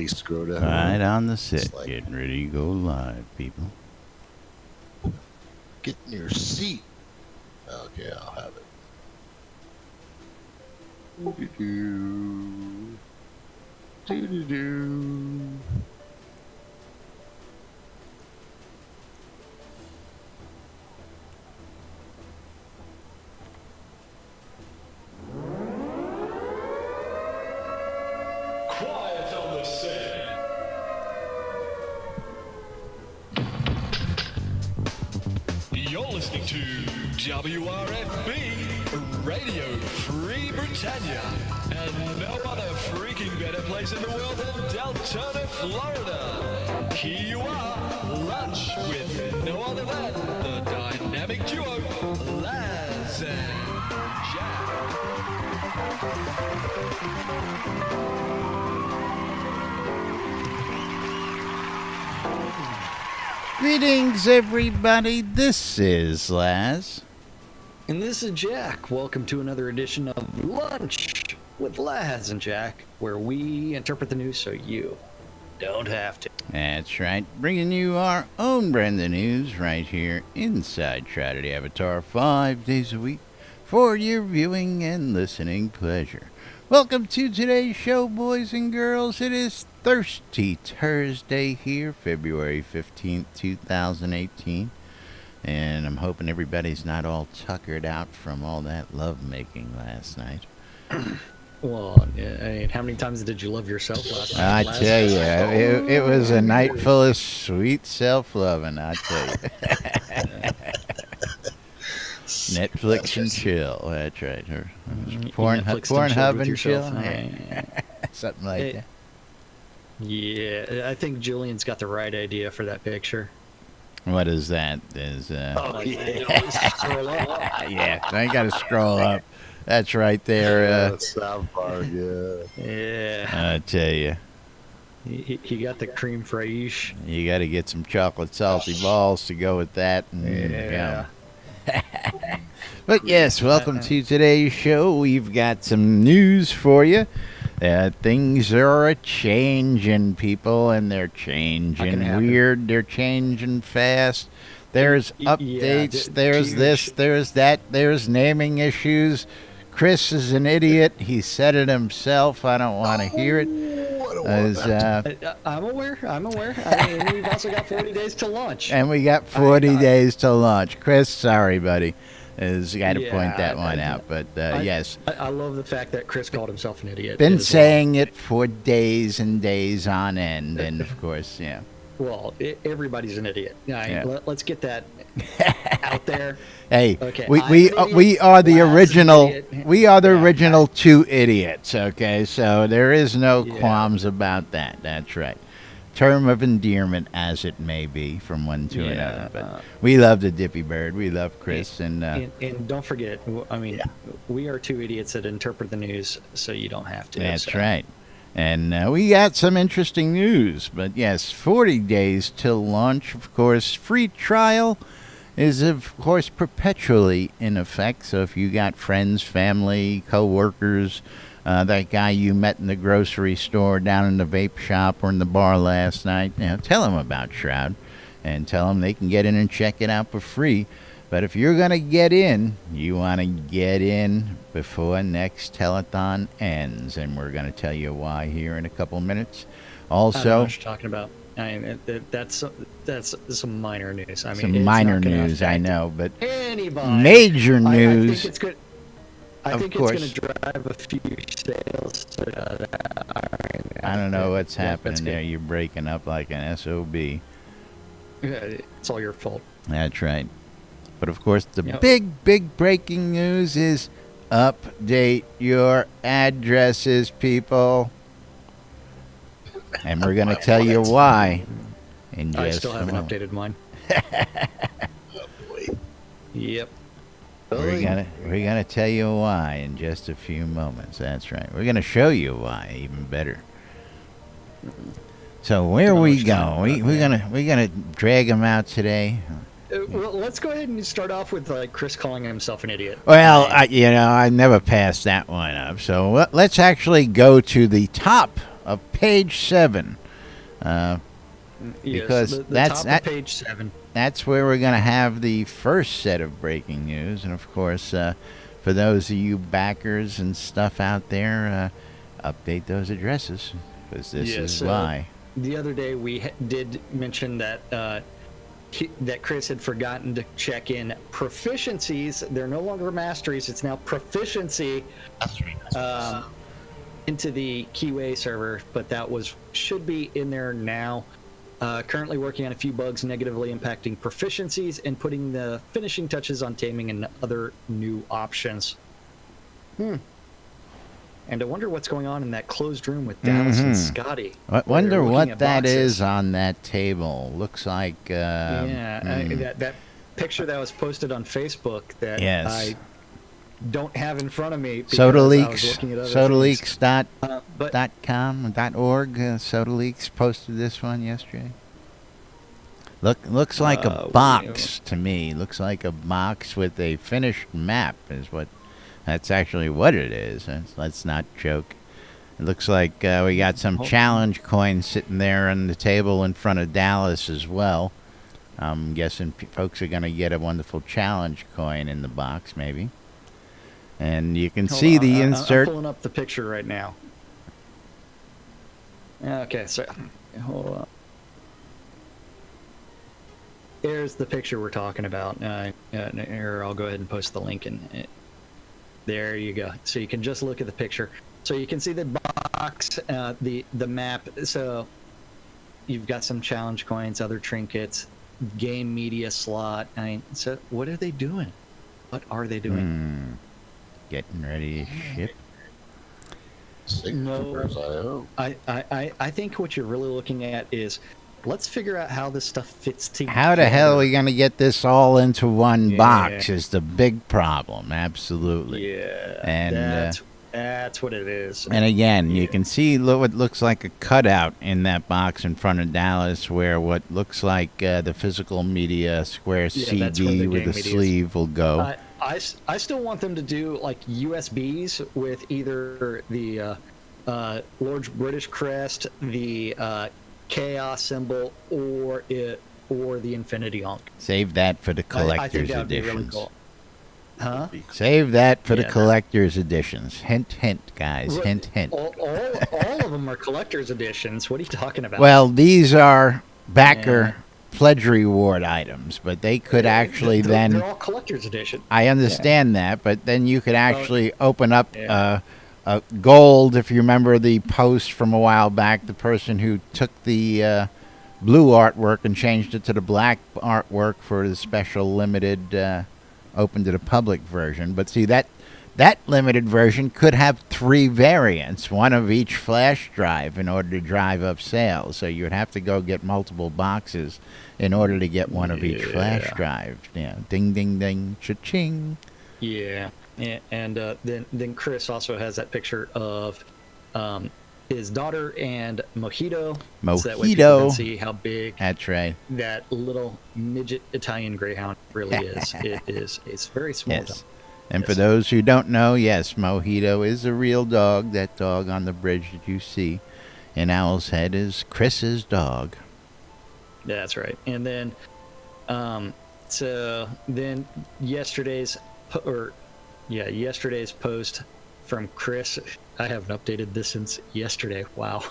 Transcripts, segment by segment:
screwed it. Right on the set, Like, getting ready to go live, people. get in your seat. Okay, I'll have it. Do-do-do. Do-do-do. Quiet on the set. You're listening to WRFB, Radio Free Britannia, and no other freaking better place in the world than Deltona, Florida. Here you are, lunch with no other than the dynamic duo, Laz and Jack. Greetings, everybody. This is Laz. And this is Jack. Welcome to another edition of Lunch with Laz and Jack, where we interpret the news so you don't have to. That's right, bringing you our own brand of news right here inside Shroud Avatar 5 days a week for your viewing and listening pleasure. Welcome to today's show, boys and girls. It is Thirsty Thursday here, February 15th, 2018. And I'm hoping everybody's not all tuckered out from all that lovemaking last night. Well, I mean, how many times did you love yourself last night? I tell you, it was a night full of sweet self-loving, I tell you. Netflix and chill, that's right. Or Pornhub and chill. Something like that. Yeah, I think Julian's got the right idea for that picture. What is that? Scroll up. Yeah, I got to scroll up. That's right there. That's that far, yeah. Yeah. I tell you, He got the cream fraiche. you got to get some chocolate salty balls to go with that. And, Yeah. But yes, welcome to today's show. We've got some news for you. Things are a-changing, people, and they're changing weird. They're changing fast. There's updates. There's this. There's that. There's naming issues. Chris is an idiot. He said it himself. I don't want to hear it. I'm aware. I mean, we've also got 40 days to launch. And we got 40 days to launch. Chris, sorry, buddy. Is got to point that one out. But yes. I love the fact that Chris called himself an idiot. Been saying it for days and days on end. And, of course, yeah. Well, everybody's an idiot. Let's get that out there. Hey, Okay, we are the Laz original. is an idiot. We are the original two idiots. Okay, so there is no qualms about that. That's right. Term of endearment, as it may be, from one to another. But we love the Dippy Bird. We love Chris, and don't forget. I mean, we are two idiots that interpret the news, so you don't have to. that's right. And we got some interesting news. But yes, 40 days till launch. Of course, free trial is, of course, perpetually in effect. So if you got friends, family, co-workers, that guy you met in the grocery store, down in the vape shop, or in the bar last night, tell them about Shroud and tell them they can get in and check it out for free. But if you're going to get in, you want to get in before next telethon ends. And we're going to tell you why here in a couple minutes. Also, I don't know what you're talking about. I mean, that's some minor news. I mean, some it's minor not gonna news, I affect know, but anybody. major news. I think it's good. I think it's going to drive a few sales. I don't know what's Yeah, happening that's there. good. You're breaking up like an SOB. It's all your fault. That's right. But of course, the Yep. big breaking news is update your addresses, people. And we're going to tell you why in just I still a haven't moment. updated mine. Oh, boy. Yep. We're gonna tell you why in just a few moments. That's right. We're gonna show you why, even better. So where we go? We're gonna drag him out today. Well, let's go ahead and start off with Chris calling himself an idiot. Well, I never passed that one up. So let's actually go to the top of page 7. Yes, Because the that's top of page 7. That's where we're going to have the first set of breaking news. And, of course, for those of you backers and stuff out there, update those addresses, because this is why. The other day we did mention that that Chris had forgotten to check in proficiencies. They're no longer masteries. It's now proficiency into the Keyway server, but that should be in there now. Currently working on a few bugs negatively impacting proficiencies and putting the finishing touches on taming and other new options. And I wonder what's going on in that closed room with Dallas and Scotty. I wonder what that is on that table. Looks like... that picture that was posted on Facebook that I don't have in front of me because I was looking at other SodaLeaks.com.org. SodaLeaks posted this one yesterday. Looks like a box to me. Looks like a box with a finished map is what... That's actually what it is. Let's not joke. It looks like we got some challenge coins sitting there on the table in front of Dallas as well. I'm guessing folks are going to get a wonderful challenge coin in the box, maybe. And you can see the insert. I'm pulling up the picture right now. Okay, so hold on. There's the picture we're talking about. Here, I'll go ahead and post the link in it. There you go. So you can just look at the picture. So you can see the box, the map. So you've got some challenge coins, other trinkets, game media slot. So what are they doing? What are they doing? Getting ready to ship. No, I think what you're really looking at is let's figure out how this stuff fits together. How the hell are we going to get this all into one box is the big problem. Absolutely. Yeah. And that's what it is. And again, you can see what looks like a cutout in that box in front of Dallas where what looks like the physical media square CD with a sleeve will go. I still want them to do like USBs with either the large British crest, the chaos symbol, or the infinity Ankh. Save that for the collector's I think that would editions. be really cool. Huh? Save that for the collector's editions. Hint, hint, guys. Hint, hint. All of them are collector's editions. What are you talking about? Well, these are backer pledge reward items, but they could actually they're all collector's edition. I understand that, but then you could actually open up gold. If you remember the post from a while back, the person who took the blue artwork and changed it to the black artwork for the special limited open to the public version. But see, that limited version could have 3 variants, one of each flash drive, in order to drive up sales. So you would have to go get multiple boxes in order to get one of each flash drive. Ding, ding, ding, cha-ching. Yeah. And then Chris also has that picture of his daughter and Mojito. So that way people can see how big that's right. that little midget Italian Greyhound really is. It's very small. Yes. And for those who don't know, yes, Mojito is a real dog. That dog on the bridge that you see in Owl's Head is Chris's dog. That's right. And then, so then yesterday's post from Chris. I haven't updated this since yesterday. Wow.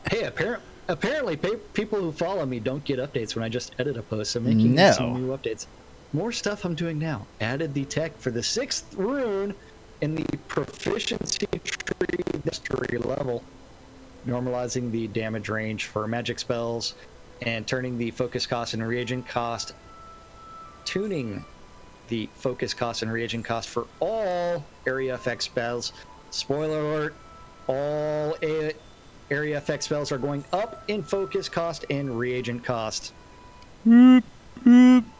Hey, apparently people who follow me don't get updates when I just edit a post. I'm making some new updates. More stuff I'm doing now. Added the tech for the 6th rune in the proficiency tree mystery level, normalizing the damage range for magic spells and turning the focus cost and reagent cost, tuning the focus cost and reagent cost for all area effect spells. Spoiler alert, all area effect spells are going up in focus cost and reagent cost.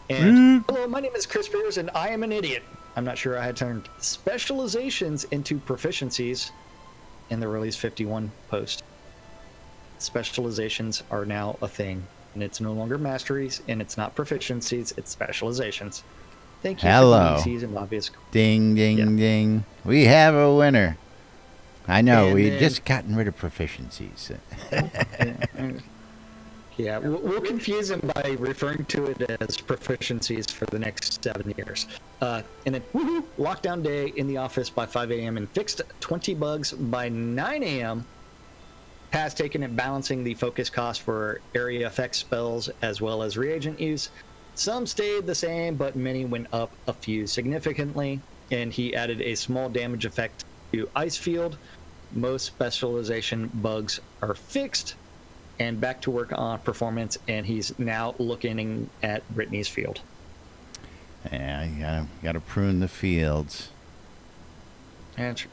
And hello, my name is Chris Beers, and I am an idiot. I'm not sure I had turned specializations into proficiencies in the Release 51 post. Specializations are now a thing, and it's no longer masteries, and it's not proficiencies, it's specializations. Thank you Hello. for being seasoned, obvious. Ding, ding, ding. We have a winner. I know. And We then- just gotten rid of proficiencies. Yeah, we'll confuse him by referring to it as proficiencies for the next 7 years. And then, woohoo, lockdown day in the office by 5 a.m. and fixed 20 bugs by 9 a.m. Has taken it balancing the focus cost for area effect spells as well as reagent use. Some stayed the same, but many went up a few significantly. And he added a small damage effect to Ice Field. Most specialization bugs are fixed and back to work on performance, and he's now looking at Brittany's field. Yeah, you gotta prune the fields. That's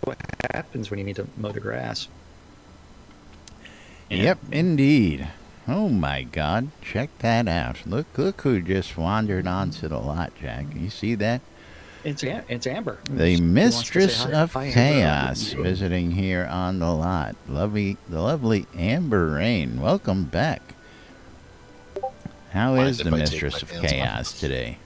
what happens when you need to mow the grass. Yep, indeed. Oh my God! Check that out. Look who just wandered onto the lot, Jack. You see that? It's Amber. The She wants to say Mistress hi. of Hi, Amber. Chaos visiting here on the lot. The lovely Amber Rain. Welcome back. How Mind is if the I take Mistress my of pants off? Chaos today?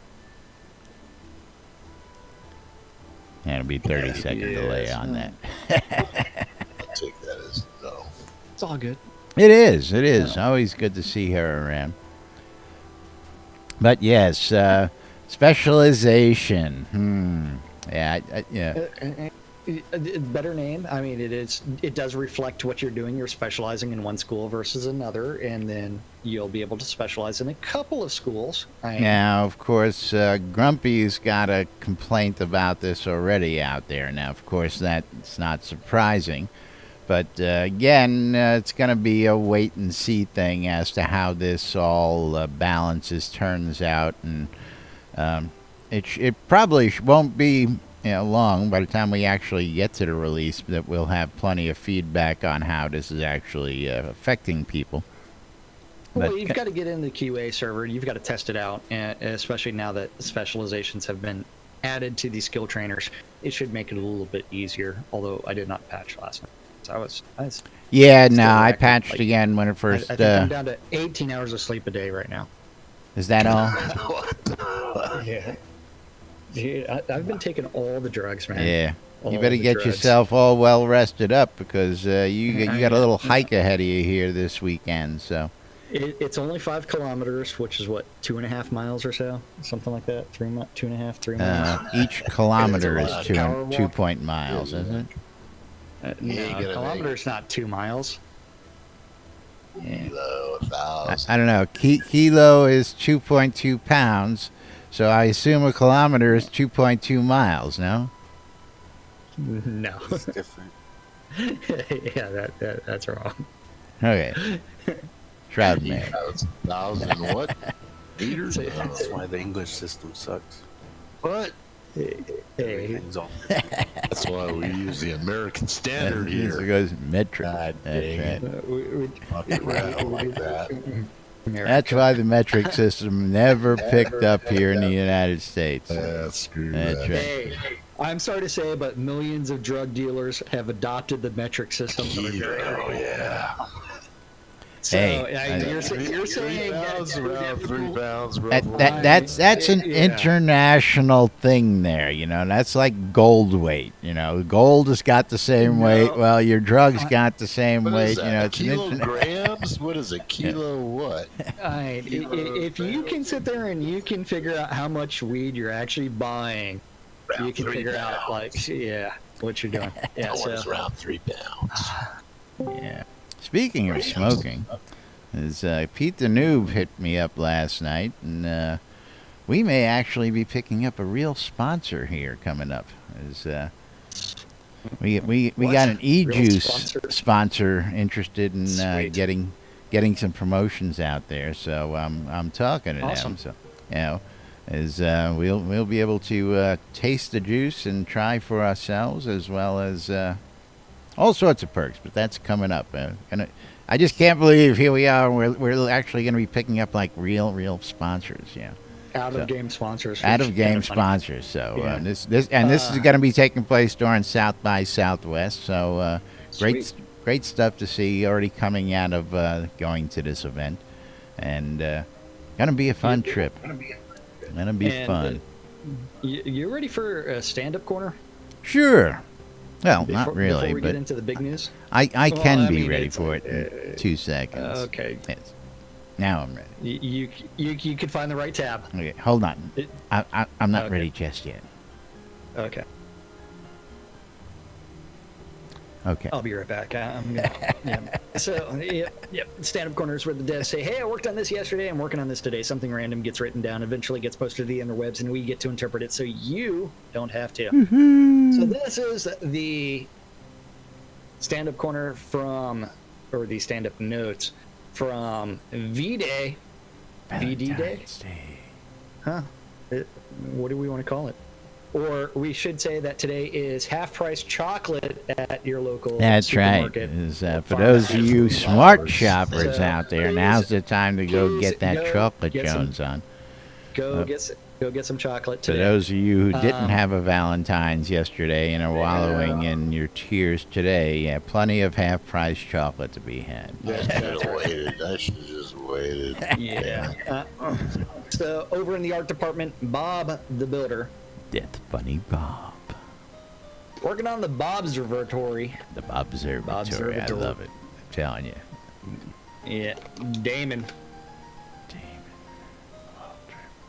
That'll be 30-second delay on that. I'll take that as no. It's all good. It is. It is. Always good to see her around. But yes, specialization. Yeah. Yeah. Better name. I mean, it does reflect what you're doing. You're specializing in one school versus another, and then you'll be able to specialize in a couple of schools. Now, of course, Grumpy's got a complaint about this already out there. Now, of course, that's not surprising. But again, it's going to be a wait-and-see thing as to how this all balances, turns out. And it probably won't be long by the time we actually get to the release that we'll have plenty of feedback on how this is actually affecting people. Well, But you've got to get in the QA server. You've got to test it out, and especially now that specializations have been added to these skill trainers. It should make it a little bit easier, although I did not patch last night. So I was yeah, still no, I active, patched like, again when it I first... think I'm down to 18 hours of sleep a day right now. is that all? Yeah. Dude, I've been taking all the drugs, man. Yeah. You All better the get drugs. yourself all well rested up because you got a little hike ahead of you here this weekend. So It's only 5 kilometers, which is what, 2.5 miles or so, something like that. 2.5, 3 miles. each kilometer is It's a power walk. 2 point miles, isn't it? you No, gotta kilometers not 2 miles. Kilo, 1,000. I don't know. Kilo is 2.2 pounds, so I assume a kilometer is 2.2 miles. No. No. It's different. Yeah, that's wrong. Okay. Shroud man. 1,000 what? Meters? That's why the English system sucks. What? Hey, Everything's all different. That's why we use the American standard Here here. goes metric. God That's dang right. we, Fuck around like that. That's why the metric system never picked up here in the United States. Screw That's that. right. Hey, I'm sorry to say, but millions of drug dealers have adopted the metric system. Oh, yeah. So, Hey, you're saying 3 pounds, around 3 pounds, That's Right. an Yeah. international thing there, That's like gold weight, Gold has got the same weight. Well, your drugs got the same What weight, is that? It's an Kilograms? What is a kilo? What? Alright, if you can sit there and you can figure out how much weed you're actually buying, you can 3 figure out, pounds. what you're doing. Yeah, That one is so around 3 pounds. Yeah. Speaking of smoking, is Pete the Noob hit me up last night, and we may actually be picking up a real sponsor here coming up. We What? got an Real e-juice sponsor? sponsor interested in Sweet. getting some promotions out there, so I'm talking to Awesome. them. So we'll be able to taste the juice and try for ourselves, as well as all sorts of perks. But that's coming up. I just can't believe here we are. We're actually going to be picking up like real sponsors. Yeah. out of game sponsors. Out which of is kinda game funny. sponsors. So Yeah. this is going to be taking place during South by Southwest. So Sweet. great stuff to see already coming out of going to this event, and gonna be a fun trip. Gonna be And, fun. You ready for a stand-up corner? Sure. Well, not really, Before we but get into the big news. I Well, can I be mean, ready it's for like, it in 2 seconds. Okay. Yes. Now I'm ready. You could find the right tab. Okay, hold on. It- I'm not Okay. ready just yet. Okay. Okay. I'll be right back. I'm gonna, yeah. So, yep. Stand-up corners where the devs say, "Hey, I worked on this yesterday. I'm working on this today." Something random gets written down, eventually gets posted to the interwebs, and we get to interpret it, so you don't have to. So this is the stand-up corner or the stand-up notes from V-Day. VD Day? Valentine's Day. Huh? What do we want to call it? Or we should say that today is half-price chocolate at your local That's right. supermarket. For those of you smart flowers. shoppers So, out there, please- now's the time to go please get that go chocolate get some- Jones on. Go get some chocolate For today. those of you who didn't Um, have a Valentine's yesterday and are wallowing in your tears today, yeah, plenty of half-price chocolate to be had. I should have waited. I should have just waited. Yeah. So over in the art department, Bob the Builder, Death Bunny Bob. working on the Bobservatory. The Observatory. I Bobservatory. love it. I'm telling you. Yeah, Damon.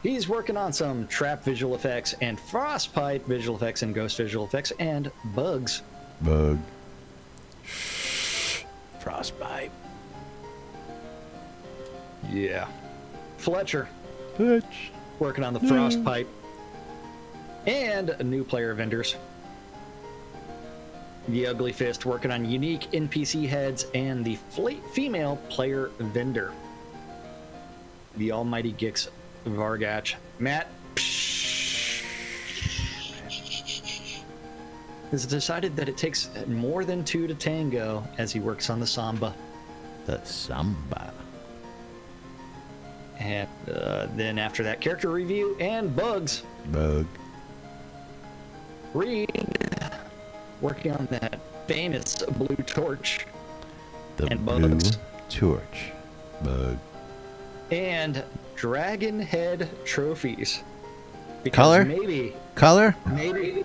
He's working on some trap visual effects and frostbite visual effects and ghost visual effects and bugs. Bug. Frostbite. Yeah. Fletcher Butch. working on the frostbite and new player vendors. The Ugly Fist working on unique NPC heads and the female player vendor. The Almighty Gix Vargach. Matt has decided that it takes more than 2 to tango as he works on the Samba. The Samba. And then after that, character review and bugs. Bug. Reed working on that famous blue torch The And Blue bugs. Torch. Bug. and dragon head trophies. Because Color? Maybe, Color?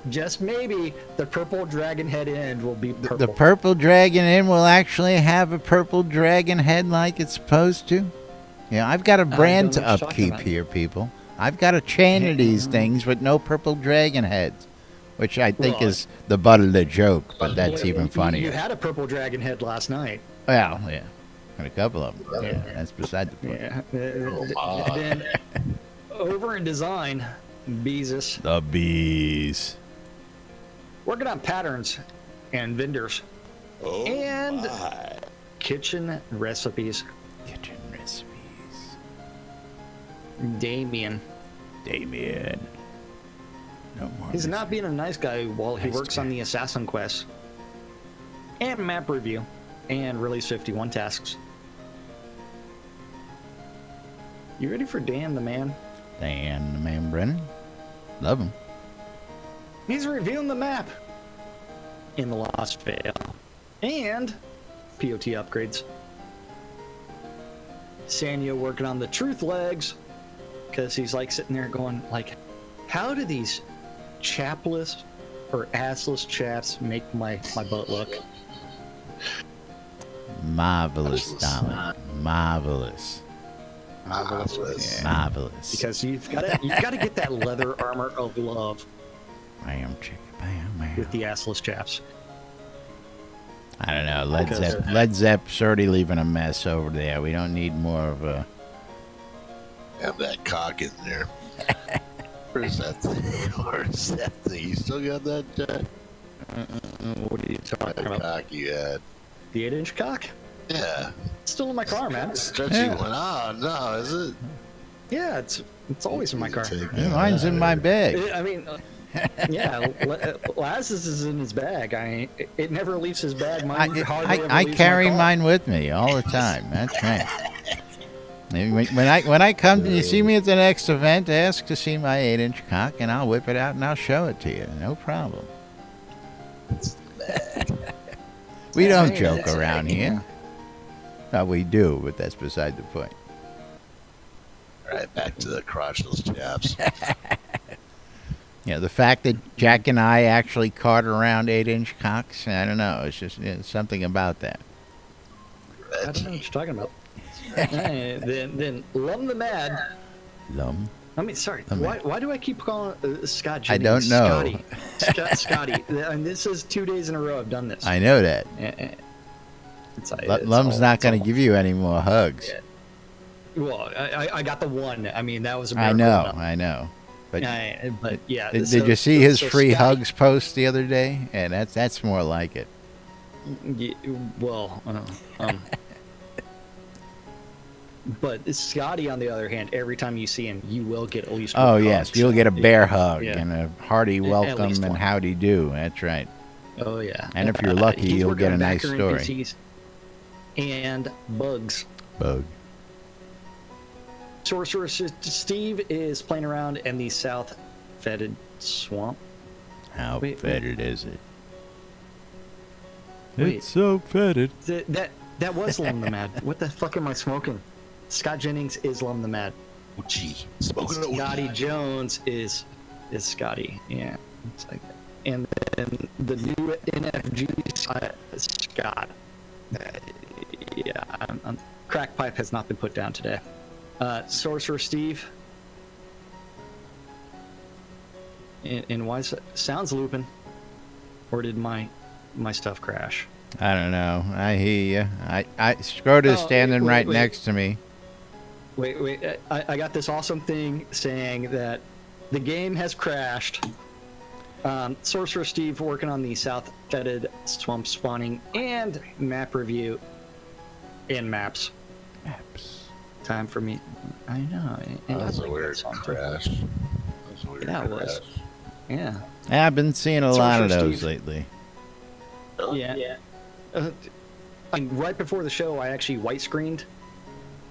just maybe, the purple dragon head end will be purple. The purple dragon inn will actually have a purple dragon head like it's supposed to. Yeah, I've got a brand know to what you're talking upkeep about. here, people. I've got a chain of these things with no purple dragon heads, which I think Well, is the butt of the joke, but that's even You funnier. had a purple dragon head last night. Well, yeah. And a couple of them. Yeah, that's beside the point. Yeah. my. Then over in design, Beezus The bees. working on patterns and vendors Oh, and my. kitchen recipes. Kitchen recipes. Damien. Damien. No more. He's not being a nice guy while he Nice works guy. on the assassin quest and map review and release 51 tasks. You ready for Dan the man? Dan the man Brennan. Love him. He's reviewing the map in the Lost Vale and POT upgrades. Sanyo working on the truth legs because he's like sitting there going like, how do these chapless or assless chaps make my butt look? Marvelous, darling. Marvelous. Marvelous. Marvelous. Because you've got to get that leather armor of love Bam, chicka, bam, bam. with the assless chaps. I don't know. Because- Led Zepp's already leaving a mess over there. We don't need more of a. Have that cock in there. Where's that thing? Where's that thing? You still got that, Jack? What are you talking That about? cock you had. The 8-inch cock? Yeah. It's still in my car, man. Stretchy Yeah. one. Oh, no, is it? Yeah, it's always in my car. Take Yeah, that mine's in my out. bag. I mean, yeah, Laz's is in his bag. It never leaves his bag. Mine hardly ever I leaves carry my car. mine with me all the time. That's right. When I come, you see me at the next event, ask to see my 8-inch cock, and I'll whip it out and I'll show it to you. No problem. We don't Hey, joke that's- around here. No, we do, but that's beside the point. All right, back to the crotchless chaps. Yeah, the fact that Jack and I actually cart around 8-inch cocks, I don't know. It's just something about that. I don't know what you're talking about. then Lum the Mad. Lum. I mean, sorry. The Mad. Why do I keep calling Scott I Jennings don't know. Scotty. And this is 2 days in a row I've done this. I know that. Lum's not going to give you any more hugs. Yeah. Well, I got the one. I mean, that was a I miracle. know. But But yeah. did you see his free Scotty- hugs post the other day? And that's more like it. Yeah, well, but Scotty, on the other hand, every time you see him, you will get at least one Oh hug. yes, you'll get a bear hug Yeah. and a hearty At welcome least and one. howdy do. That's right. Oh yeah. And if you're lucky, He's you'll working get a on nice backer story. NPCs and bugs. Bug. Sorcerer Steve is playing around in the South Fetid Swamp. How Wait. fetid is it? Wait. It's so fetid. That was Lum the Mad. What the fuck am I smoking? Scott Jennings is Lum the Mad. Gee, smoking a Scotty Jones is Scotty. Yeah, it's like that. And then the new NFG Scott. Yeah, crack pipe has not been put down today. Sorcerer Steve. And why sounds looping? Or did my stuff crash? I don't know. I hear you. Shroud is Oh, standing wait, right wait. next to me. Wait, I got this awesome thing saying that the game has crashed. Sorcerer Steve working on the South Fetid Swamp spawning and map review and maps. Maps. Time for me. I know. and I That's a like that weird song, too. crash. That's a weird Yeah, it was. crash. Yeah. I've been seeing a lot of Sorcerer those Steve. lately. Yeah. I mean, right before the show, I actually white screened,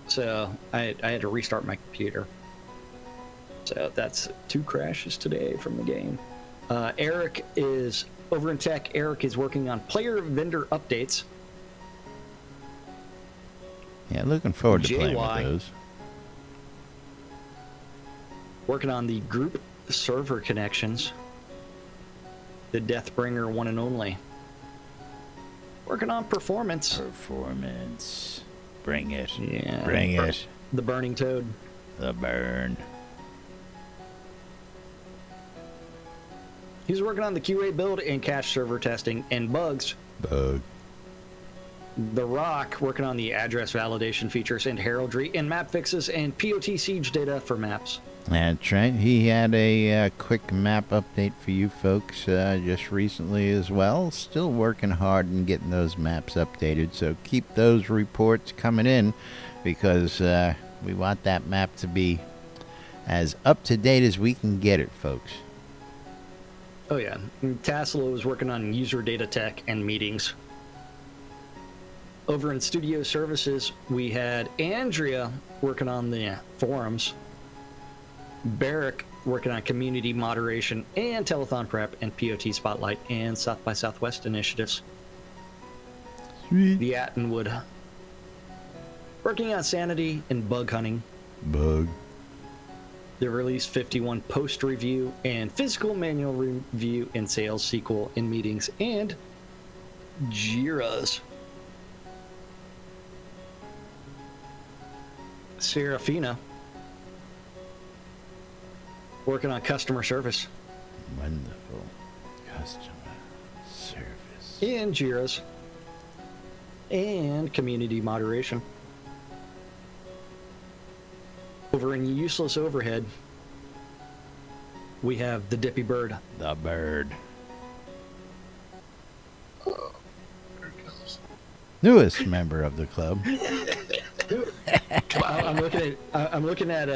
so I had to restart my computer. So that's 2 crashes today from the game. Eric is over in tech. Eric is working on player vendor updates. Yeah, looking forward to playing with JY. those. Working on the group server connections. The Deathbringer one and only. Working on performance. Performance. Bring it. Yeah. Bring it. The Burning Toad. The burn. He's working on the QA build and cache server testing and bugs. Bug. The Rock working on the address validation features and heraldry and map fixes and POT siege data for maps. That's right. He had a quick map update for you folks just recently as well. Still working hard and getting those maps updated. So keep those reports coming in because we want that map to be as up to date as we can get it, folks. Oh yeah, Tassilo is working on user data tech and meetings. Over in studio services, we had Andrea working on the forums, Barrick working on community moderation and telethon prep and POT spotlight and South by Southwest initiatives. Sweet. The Attenwood working on sanity and bug hunting. Bug. The Release 51 post review and physical manual review and sales sequel in meetings and Jira's. Serafina working on customer service Wonderful customer service. and Jira's and community moderation. Over in useless overhead, we have the Dippy Bird. The bird. There it comes. Newest member of the club. I'm looking at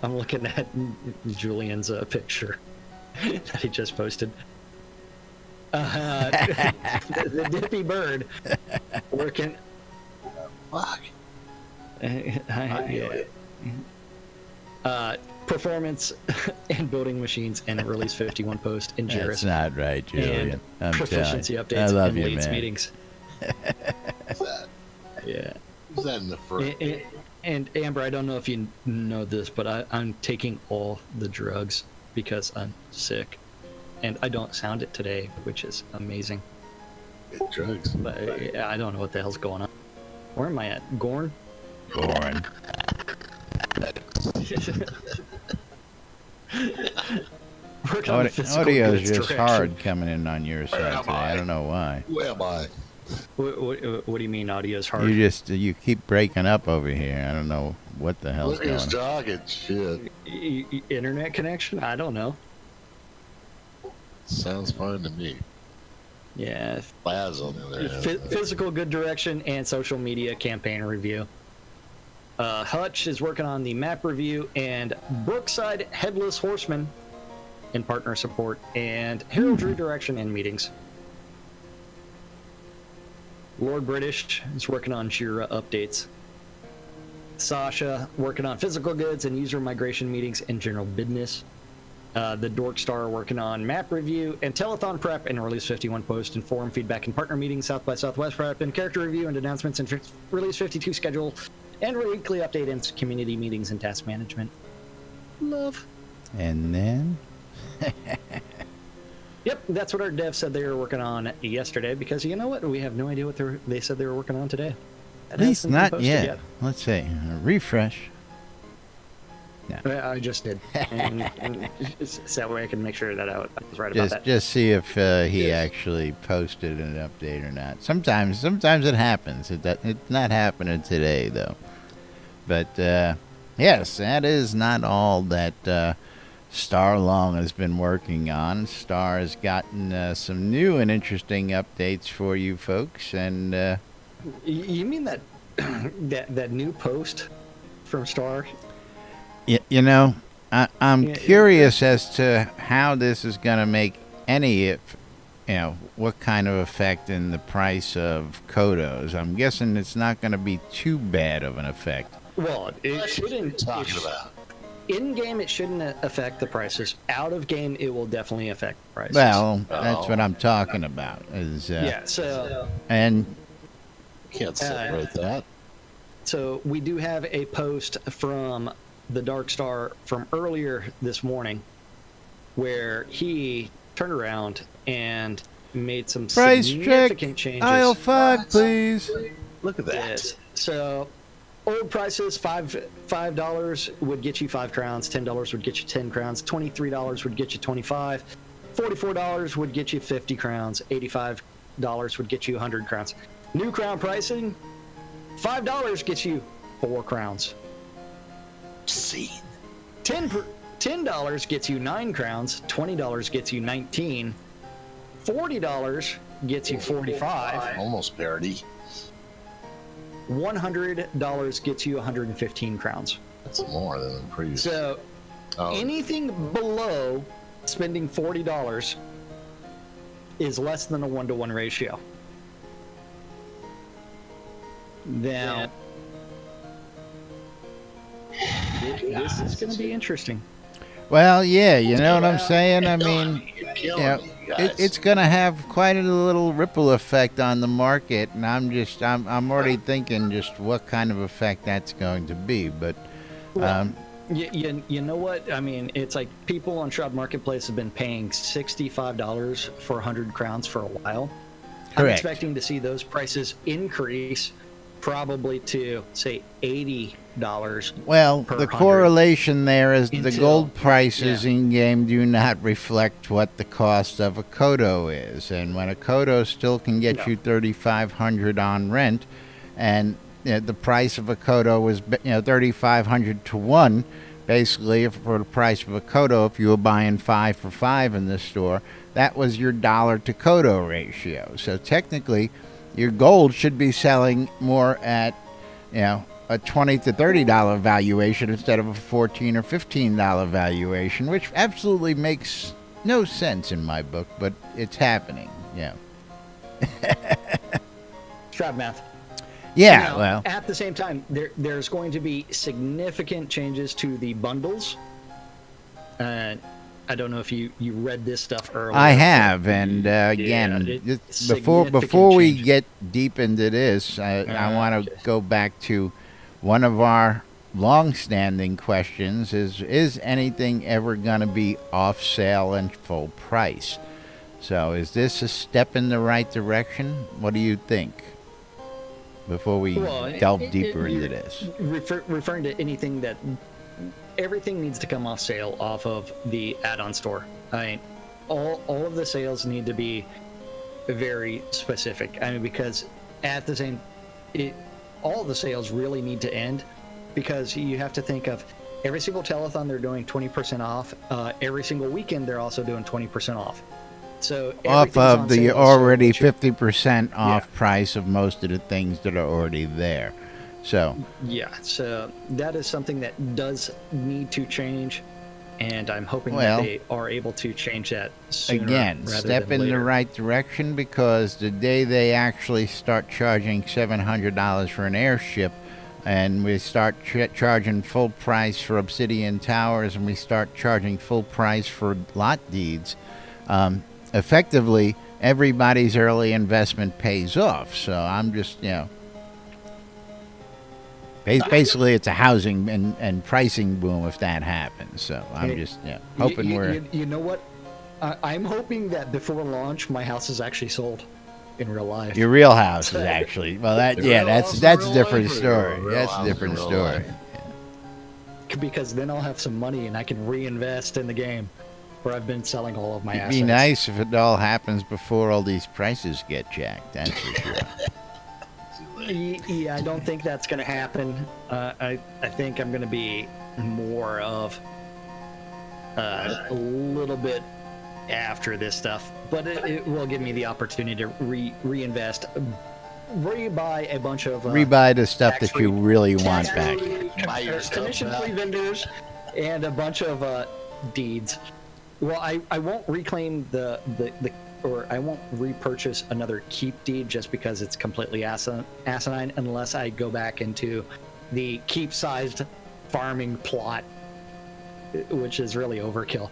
I'm looking at Julian's picture that he just posted. The Dippy Bird working. Fuck. Performance and building machines and Release 51 post in That's Jira not right, Julian. and I'm proficiency telling you. I updates love and you, leads man. meetings. What's that? Yeah. Who's that in the front? And Amber, I don't know if you know this, but I'm taking all the drugs because I'm sick, and I don't sound it today, which is amazing. Drugs. But I don't know what the hell's going on. Where am I at? Gorn? Boring. Working on the physical Audio's goods just direction. hard coming in on your side am today. I I? don't know why. Where am I? What do you mean audio's hard? You keep breaking up over here. I don't know what the hell's Look going who's on. talking. Shit. Internet connection? I don't know. Sounds fine to me. Yeah. Baz on the other hand. Physical good direction and social media campaign review. Hutch is working on the map review, and Brookside Headless Horseman in partner support, and heraldry direction and meetings. Lord British is working on Jira updates. Sasha working on physical goods and user migration meetings and general business. The Dork Star working on map review and telethon prep and release 51 post and forum feedback and partner meetings, South by Southwest prep and character review and announcements and release 52 schedule and weekly update and community meetings and task management. Love. And then Yep, that's what our dev said they were working on yesterday, because you know what? We have no idea what they said they were working on today. at least not yet. Let's see. Refresh. I just did. And so that way I can make sure that I was right about that. Just see if he actually posted an update or not. Sometimes it happens. It's not happening today though. But yes, that is not all that Starlong has been working on. Star has gotten some new and interesting updates for you folks, and You mean that that new post from Star? you know, I'm Yeah, curious as to how this is going to make what kind of effect in the price of Kodos. I'm guessing it's not going to be too bad of an effect. Well, it shouldn't. Talking about. In game, it shouldn't affect the prices. Out of game, it will definitely affect the prices. Well, that's what I'm talking about. Is yeah. So and Can't separate that. So we do have a post from the Dark Star from earlier this morning, where he turned around and made some price significant check changes. aisle 5, please. Look at that. Yes. So old prices, $5 would get you 5 crowns, $10 would get you 10 crowns, $23 would get you 25, $44 would get you 50 crowns, $85 would get you 100 crowns. New crown pricing, $5 gets you 4 crowns. Scene. $10 gets you 9 crowns, $20 gets you 19, $40 gets you 45, Almost parity. $100 gets you 115 crowns. That's more than the previous. So anything below spending $40 is less than a 1-to-1 ratio. Now, this is going to be interesting. Well, yeah, you know what I'm saying? I mean, You're killing me, guys. it's going to have quite a little ripple effect on the market, and I'm already thinking just what kind of effect that's going to be. But You know what? I mean, it's like people on Shroud Marketplace have been paying $65 for 100 crowns for a while. I'm Correct. expecting to see those prices increase probably to, say, $80 well, per the 100 correlation there is the until- gold prices yeah. in game do not reflect what the cost of a Kodo is, and when a Kodo still can get No. you 3,500 on rent, and the price of a Kodo was 3,500 to 1. Basically, for the price of a Kodo, if you were buying 5 for 5 in the store, that was your dollar to Kodo ratio. So technically, your gold should be selling more at a $20 to $30 valuation instead of a $14 or $15 valuation, which absolutely makes no sense in my book, but it's happening. Yeah. Shroud math. Yeah. Now, Well. at the same time, there's going to be significant changes to the bundles. I don't know if you read this stuff earlier. I have, and again, before we changes. get deep into this, I want to go back to one of our long-standing questions is anything ever going to be off sale and full price? So is this a step in the right direction? What do you think? Before we delve deeper into this. Referring to anything that everything needs to come off sale off of the add-on store. All of the sales need to be very specific. I mean, because at the same, all of the sales really need to end, because you have to think of every single telethon they're doing 20% off. Every single weekend they're also doing 20% off. So off of the already 50% off price of most of the things that are already there. So yeah, so that is something that does need to change, and I'm hoping that they are able to change that sooner. Again, step in the right direction, because the day they actually start charging $700 for an airship, and we start charging full price for Obsidian Towers, and we start charging full price for lot deeds, effectively everybody's early investment pays off. So I'm just, basically it's a housing and pricing boom if that happens. So I'm just hoping we're... You know what? I'm hoping that before launch, my house is actually sold in real life. Your real house is actually... Well, that's a different story. That's a different story. Because then I'll have some money and I can reinvest in the game, where I've been selling all of my assets. It'd be nice if it all happens before all these prices get jacked, that's for sure. Yeah, I don't think that's going to happen. I think I'm going to be more of a little bit after this stuff, but it will give me the opportunity to reinvest, rebuy a bunch of... rebuy the stuff that you really want back. Commission-free vendors and a bunch of deeds. Well, I won't reclaim or I won't repurchase another keep deed just because it's completely asinine, unless I go back into the keep-sized farming plot, which is really overkill.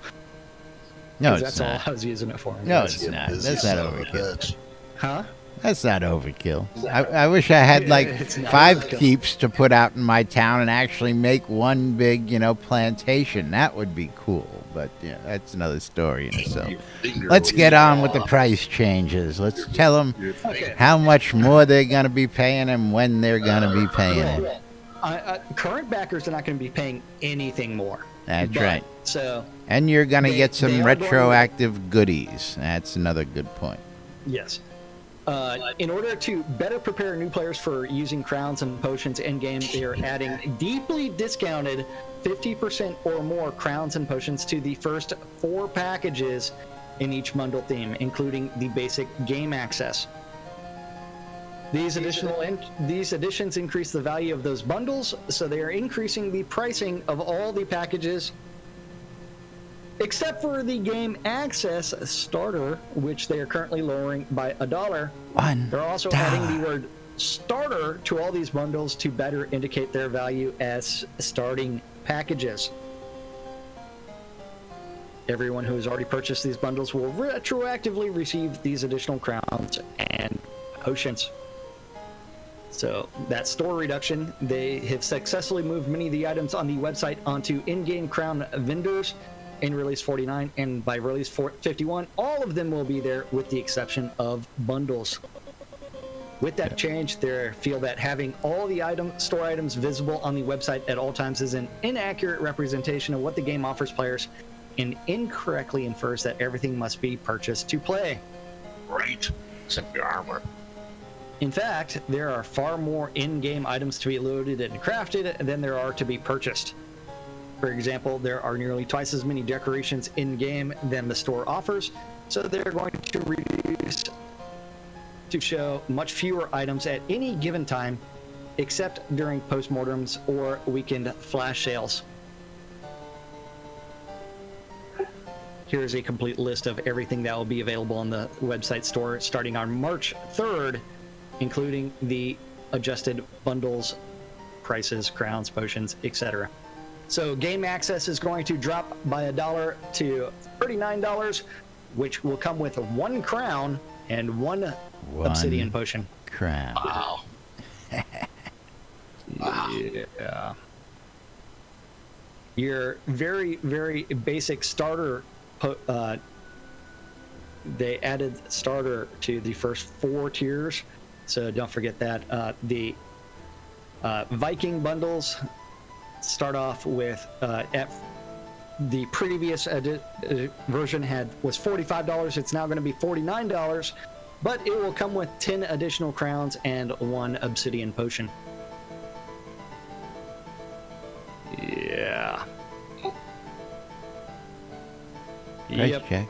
No, it's that's not. All I was using it for. No, it's not. That's not overkill. Huh? That's not overkill. I wish I had like 5 overkill. Keeps to put out in my town and actually make one big, plantation. That would be cool. But that's another story in itself. Let's get on with the price changes. Let's tell them how much more they're going to be paying and when they're going to be paying it. Current backers are not going to be paying anything more. That's right. So, and you're going to get some retroactive goodies. That's another good point. Yes. In order to better prepare new players for using crowns and potions in-game, they are adding deeply discounted 50% or more crowns and potions to the first 4 packages in each bundle theme, including the basic game access. These additions increase the value of those bundles, so they are increasing the pricing of all the packages, except for the game access starter, which they are currently lowering by $1. They're also adding the word starter to all these bundles to better indicate their value as starting packages. Everyone who has already purchased these bundles will retroactively receive these additional crowns and potions. So that store reduction, they have successfully moved many of the items on the website onto in-game crown vendors in release 49, and by release 51, all of them will be there with the exception of bundles. With that change, they feel that having all the store items visible on the website at all times is an inaccurate representation of what the game offers players, and incorrectly infers that everything must be purchased to play. Right, except your armor. In fact, there are far more in-game items to be loaded and crafted than there are to be purchased. For example, there are nearly twice as many decorations in-game than the store offers, so they're going to reduce to show much fewer items at any given time, except during postmortems or weekend flash sales. Here's a complete list of everything that will be available on the website store starting on March 3rd, including the adjusted bundles, prices, crowns, potions, etc. So game access is going to drop by $1 to $39, which will come with 1 crown and 1 obsidian potion. Crown. Wow. Wow. Yeah. Your very, very basic starter, they added starter to the first 4 tiers, so don't forget that. The Viking bundles start off with at the previous version was $45. It's now going to be $49, but it will come with 10 additional crowns and 1 obsidian potion. Yeah. Nice Yep. check.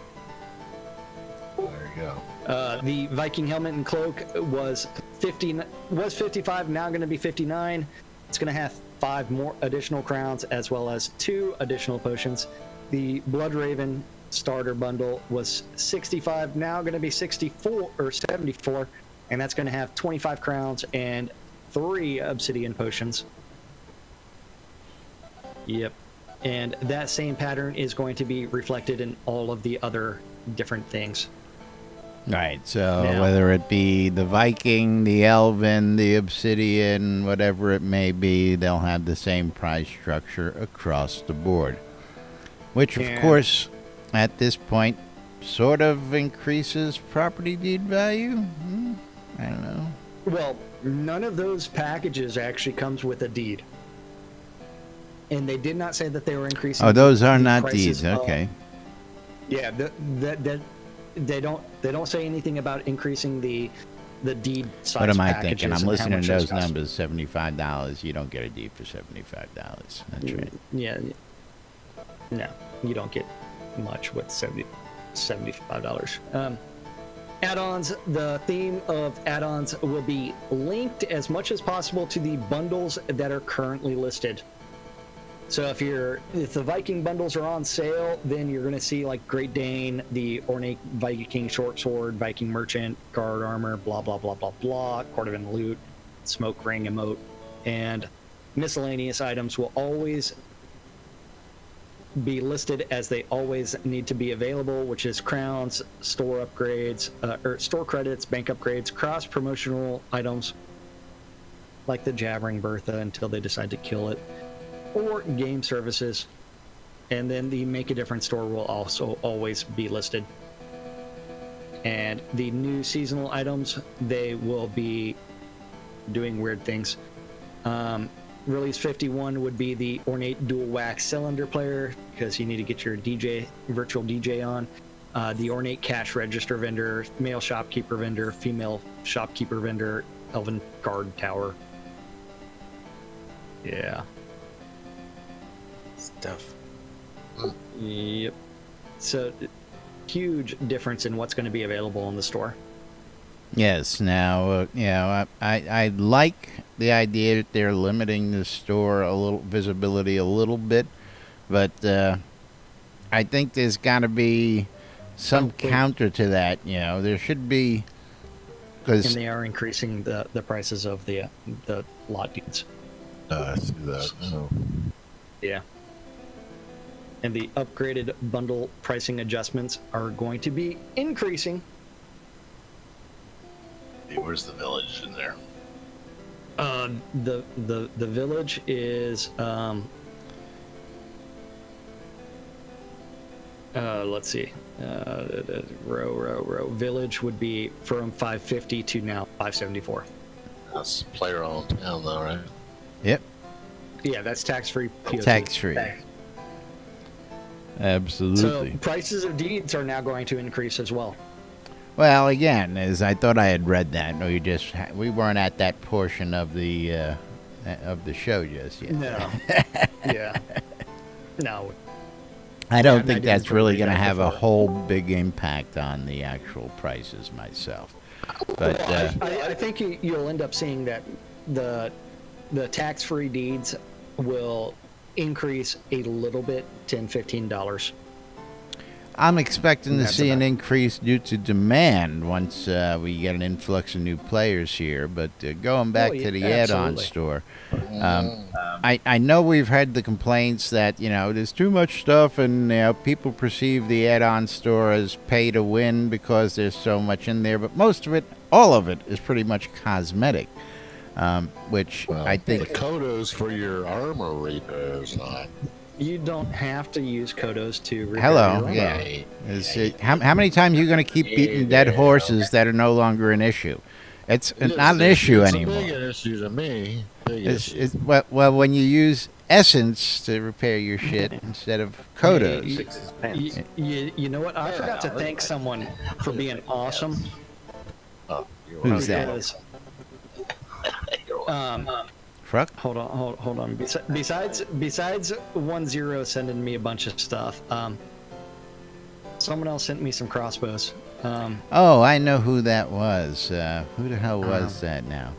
There you go. The Viking helmet and cloak was 55, now going to be 59. It's going to have 5 more additional crowns as well as 2 additional potions. The Blood Raven starter bundle was 65, now going to be 64 or 74, and that's going to have 25 crowns and 3 obsidian potions. Yep. And that same pattern is going to be reflected in all of the other different things. Right, so Now- whether it be the Viking, the Elven, the Obsidian, whatever it may be, they'll have the same price structure across the board. Which, of And- course, at this point, sort of increases property deed value? I don't know. Well, none of those packages actually comes with a deed. And they did not say that they were increasing. Oh, those are the not prices deeds, of- okay. Yeah, that they don't say anything about increasing the deed size. What am I packages thinking? I'm and how listening much to those cost. numbers, $75. You don't get a deed for $75. That's right. Yeah. No, you don't get much with $75. Add-ons. The theme of add-ons will be linked as much as possible to the bundles that are currently listed. So if the Viking bundles are on sale, then you're going to see like Great Dane, the Ornate Viking Short Sword, Viking Merchant, Guard Armor, blah, blah, blah, blah, blah, Cordovan Loot, Smoke Ring Emote, and miscellaneous items will always be listed as they always need to be available, which is crowns, store upgrades, or store credits, bank upgrades, cross promotional items like the Jabbering Bertha until they decide to kill it, or game services. And then the Make a Difference store will also always be listed. And the new seasonal items, they will be doing weird things. Release 51 would be the Ornate Dual Wax Cylinder Player, because you need to get your virtual DJ on. The Ornate Cash Register Vendor, Male Shopkeeper Vendor, Female Shopkeeper Vendor, Elven Guard Tower. Yeah. Stuff. Yep. So, huge difference in what's going to be available in the store. Yes. Now, I like the idea that they're limiting the store visibility a little bit, but I think there's got to be some counter to that. There should be, And because they are increasing the prices of the lot deeds. I see that. Oh. Yeah. And the upgraded bundle pricing adjustments are going to be increasing. Hey, where's the village in there? The village is let's see, row village would be from 550 to now 574. That's player owned town, though, right? yep, Yeah, that's tax-free. POC. tax-free. Absolutely. So prices of deeds are now going to increase as well. Well, again, as I thought I had read that, no, we weren't at that portion of the show just yet. No. Yeah. No. I don't Yeah, think I didn't that's really read going to that have a before. whole big impact on the actual prices myself. But I think you'll end up seeing that the tax-free deeds will increase a little bit, $10-15. I'm expecting to That's see an about- increase due to demand once we get an influx of new players here. But going back yeah, to the add-on absolutely. store, I know we've had the complaints that there's too much stuff, and people perceive the add-on store as pay to win because there's so much in there. But most of it, all of it, is pretty much cosmetic, which Well, I think. the Kodos for your armor repairs. You don't have to use Kodos to repair Hello, your own. yeah. How many times are you going to keep beating dead horses that are no longer an issue? It's not an issue anymore. It's a big issue to me. Well, when you use Essence to repair your shit instead of Kodos. Fix his pants. You know what? I forgot to thank someone for being awesome. Who's that? Because, Fruck? hold on. Besides 10 sending me a bunch of stuff, someone else sent me some crossbows. Oh, I know who that was. Who the hell was that now?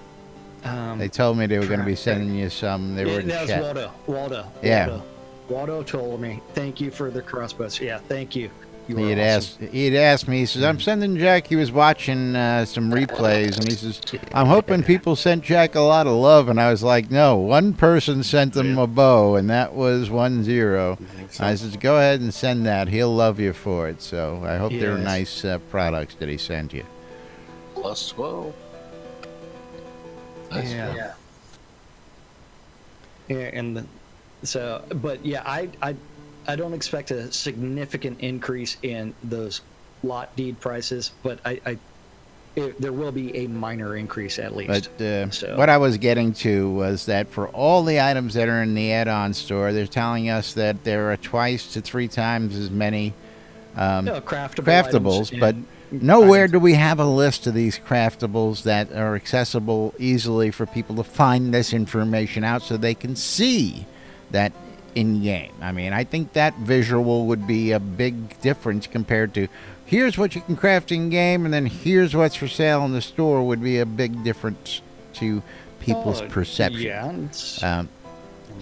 They told me they were going to be sending you some. They were in that chat. was Waldo. Yeah. Waldo told me, thank you for the crossbows. Yeah, thank you. You were He had awesome. asked me, he says, I'm sending Jack. He was watching some replays, and he says, I'm hoping people sent Jack a lot of love. And I was like, no, one person sent him a bow, and that was 10. I says, go ahead and send that. He'll love you for it. So I hope they're Yes. nice products that he sent you. Plus 12. That's Yeah. good. Yeah, but yeah, I don't expect a significant increase in those lot deed prices, but there will be a minor increase at least. But So- what I was getting to was that for all the items that are in the add-on store, they're telling us that there are twice to 3 times as many No, craftables, craftables, but nowhere do we have a list of these craftables that are accessible easily for people to find this information out so they can see that in game. I mean, I think that visual would be a big difference compared to here's what you can craft in game and then here's what's for sale in the store would be a big difference to people's perception. Yeah. It's,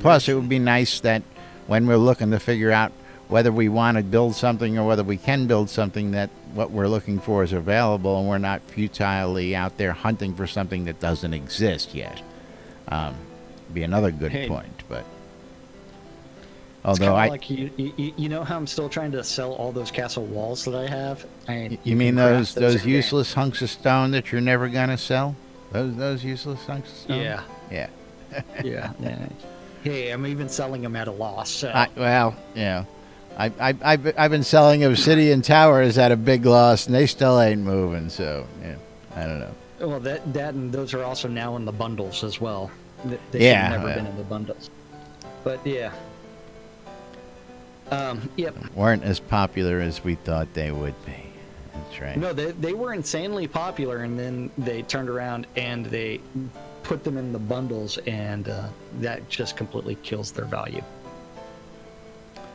Plus, it would be nice that when we're looking to figure out whether we want to build something or whether we can build something, that what we're looking for is available and we're not futilely out there hunting for something that doesn't exist yet. Be another good point, but it's although kinda like you know how I'm still trying to sell all those castle walls that I have. you mean can craft those in game. useless hunks of stone that you're never gonna sell? Those useless hunks of stone? Yeah. Yeah. Yeah. Hey, I'm even selling them at a loss. So. I've been selling Obsidian Towers at a big loss, and they still ain't moving. So yeah, I don't know. Well, that and those are also now in the bundles as well. They Yeah, should have never well. been in the bundles. But yeah. Yep. Weren't as popular as we thought they would be. That's right. No, they were insanely popular, and then they turned around and they put them in the bundles, and that just completely kills their value.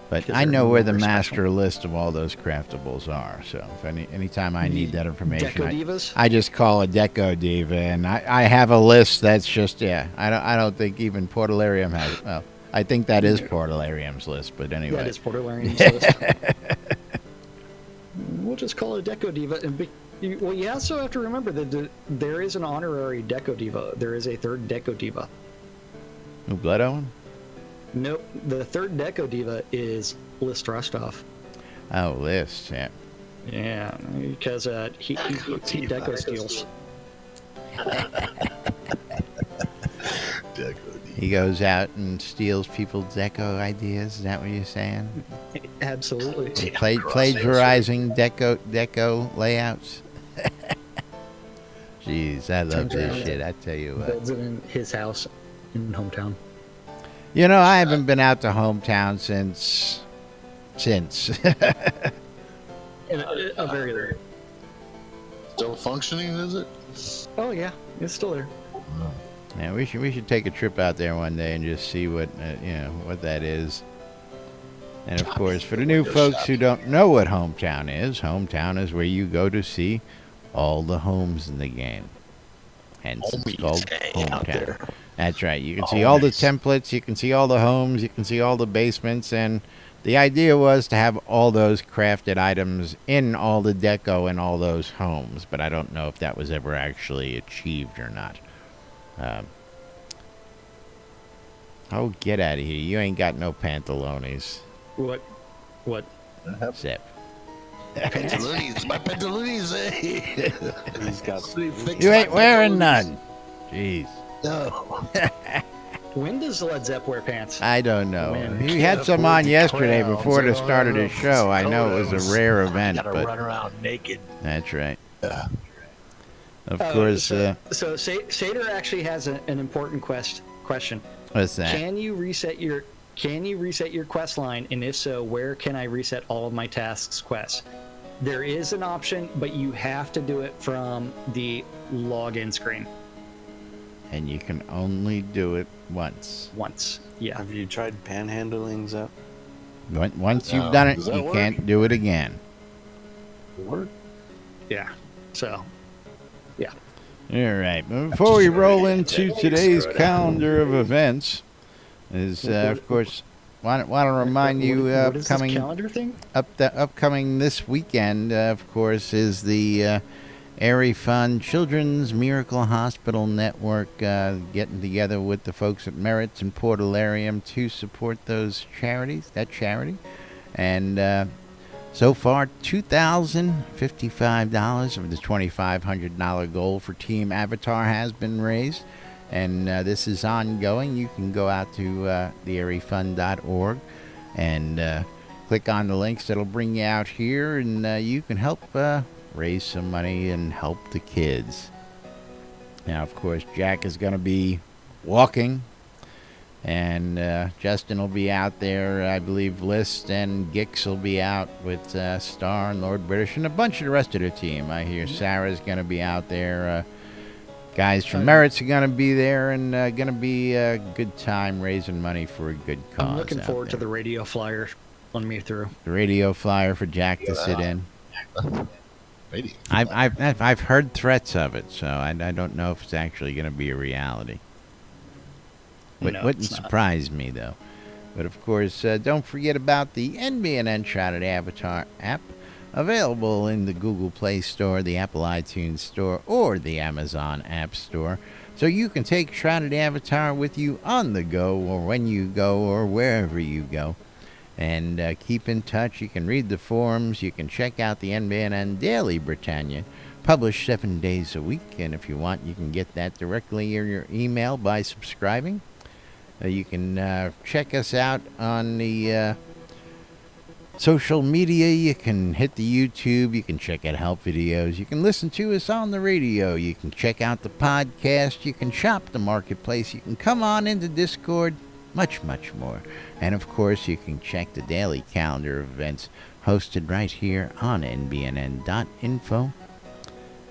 But because I they're know where the more master special. list of all those craftables are. So if anytime I need that information, Deco Divas? I just call a Deco Diva, and I have a list that's just I don't think even Portalarium has. Well, I think that is Portalarium's list, but anyway. That is Portalarian's list. We'll just call it a Deco Diva. Well, you also have to remember that there is an honorary Deco Diva. There is a third Deco Diva. Who, Blood Owen? Nope, the third Deco Diva is List Rostov. Oh, List, yeah. Yeah, because he Deco steals. He goes out and steals people's Deco ideas. Is that what you're saying? Absolutely. Plagiarizing Deco layouts. Jeez, I love this shit. I tell you what. Builds it in his house in hometown. You know, I haven't been out to hometown since. A very. Still functioning, is it? Oh yeah, it's still there. Yeah, we should take a trip out there one day and just see what what that is. And of course, for the new folks who don't know what hometown is where you go to see all the homes in the game. Hence, it's called hometown. That's right. You can see all the templates, you can see all the homes, you can see all the basements, and the idea was to have all those crafted items in all the deco in all those homes, but I don't know if that was ever actually achieved or not. Oh, get out of here. You ain't got no pantalones, What? Zip. Pantaloons, my pantaloons, eh? He's got You ain't wearing none. Jeez. No. When does Led Zepp wear pants? I don't know. When? He Can't had some afford on the yesterday crowds, before you the know, start of the North show. I know it Dakota was a rare event, gotta but run around naked. that's right. Yeah. Of course. So Sater actually has an important question. What's that? Can you reset your quest line? And if so, where can I reset all of my tasks quests? There is an option, but you have to do it from the login screen And you can only do it once. once. Yeah. Have you tried panhandling, Zep? Once you've Oh, done it, does that you work? can't do it again. Work? Yeah. So, yeah. All right. But before we roll into today's Screw it. calendar of events, is of course, want to remind you what is this upcoming calendar thing? upcoming this weekend, of course, is the Airy Fun Children's Miracle Hospital Network getting together with the folks at Merritt's and Portalarium to support that charity. And so far, $2,055 of the $2,500 goal for Team Avatar has been raised. And this is ongoing. You can go out to theairyfund.org and click on the links that'll bring you out here, and you can help raise some money and help the kids. Now, of course, Jack is going to be walking, and Justin will be out there. I believe List and Gix will be out with Star and Lord British and a bunch of the rest of the team. I hear Sarah's going to be out there. Guys from Merritt's are going to be there, and going to be a good time raising money for a good cause. I'm looking out forward to there. the radio flyer on me through. The radio flyer for Jack to sit in. Radio. I've heard threats of it, so I don't know if it's actually going to be a reality. No, Wouldn't it's not. surprise me, though. But, of course, don't forget about the NBNN Shroud Avatar app, available in the Google Play Store, the Apple iTunes Store, or the Amazon App Store. So you can take Shrouded Avatar with you on the go, or when you go, or wherever you go. And keep in touch. You can read the forums. You can check out the NBNN Daily Britannia, published 7 days a week. And if you want, you can get that directly in your email by subscribing. You can check us out on the social media. You can hit the YouTube. You can check out help videos. You can listen to us on the radio. You can check out the podcast. You can shop the marketplace. You can come on into Discord. Much, much more. And, of course, you can check the daily calendar of events hosted right here on nbnn.info